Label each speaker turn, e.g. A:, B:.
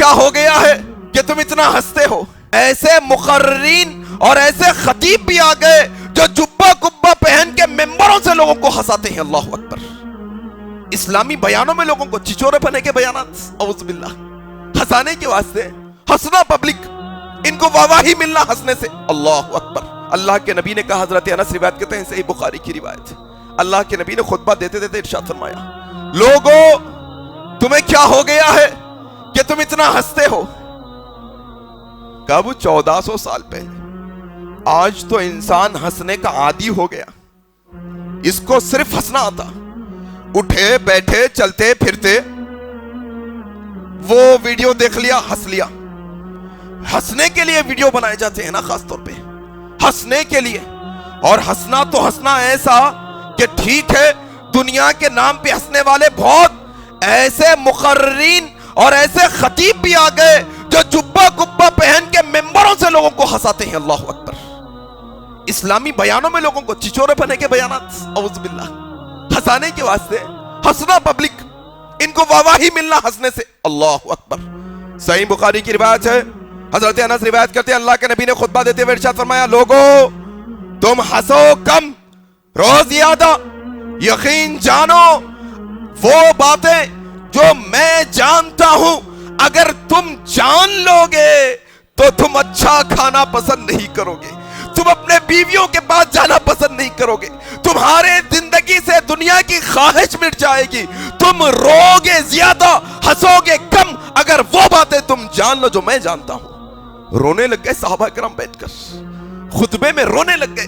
A: کیا ہو گیا ہے کہ تم اتنا ہنستے ہو؟ ایسے مقررین اور ایسے خطیب بھی آ گئے جو جبہ کبہ پہن کے ممبروں سے لوگوں کو ہنساتے ہیں. اللہ اکبر. اسلامی بیانوں میں لوگوں کو چچورے بنے کے بیانات، اعوذ باللہ، ہنسانے کے واسطے. ہنسنا پبلک، ان کو واہی ملنا ہنسنے سے. اللہ اکبر. اللہ کے نبی نے کہا، حضرت انس روایت کرتے ہیں، صحیح بخاری کی روایت، اللہ کے نبی نے خطبہ دیتے دیتے ارشاد فرمایا، لوگو تمہیں کیا ہو گیا ہے کہ تم اتنا ہنستے ہو؟ کب 1400 سال پہلے. آج تو انسان ہنسنے کا عادی ہو گیا، اس کو صرف ہنسنا آتا. اٹھے بیٹھے چلتے پھرتے وہ ویڈیو دیکھ لیا، ہنس لیا. ہنسنے کے لیے ویڈیو بنائے جاتے ہیں نا، خاص طور پہ ہنسنے کے لیے. اور ہنسنا تو ہنسنا ایسا کہ ٹھیک ہے دنیا کے نام پہ ہنسنے والے بہت ایسے مقررین اور ایسے خطیب بھی آ گئے جو جبہ کبہ پہن کے ممبروں سے لوگوں کو ہنساتے ہیں. اللہ اکبر. اسلامی بیانوں میں لوگوں کو چچورے بنے کے بیانات، اعوذ باللہ، ہنسانے کے واسطے. ہنسنا پبلک، ان کو واہی ملنا ہنسنے سے. اللہ اکبر. صحیح بخاری کی روایت ہے، حضرت انس روایت کرتے ہیں، اللہ کے نبی نے خطبہ دیتے ہوئے ارشاد فرمایا، لوگو تم ہنسو کم، رو زیادہ. یقین جانو وہ باتیں جو میں جانتا ہوں اگر تم جان لو گے تو تم اچھا کھانا پسند نہیں کرو گے، تم اپنے بیویوں کے پاس جانا پسند نہیں کرو گے، تمہارے زندگی سے دنیا کی خواہش مٹ جائے گی، تم رو گے زیادہ، ہنسو گے کم اگر وہ باتیں تم جان لو جو میں جانتا ہوں. رونے لگ گئے صحابہ کرام، بیٹھ کر خطبے میں رونے لگ گئے.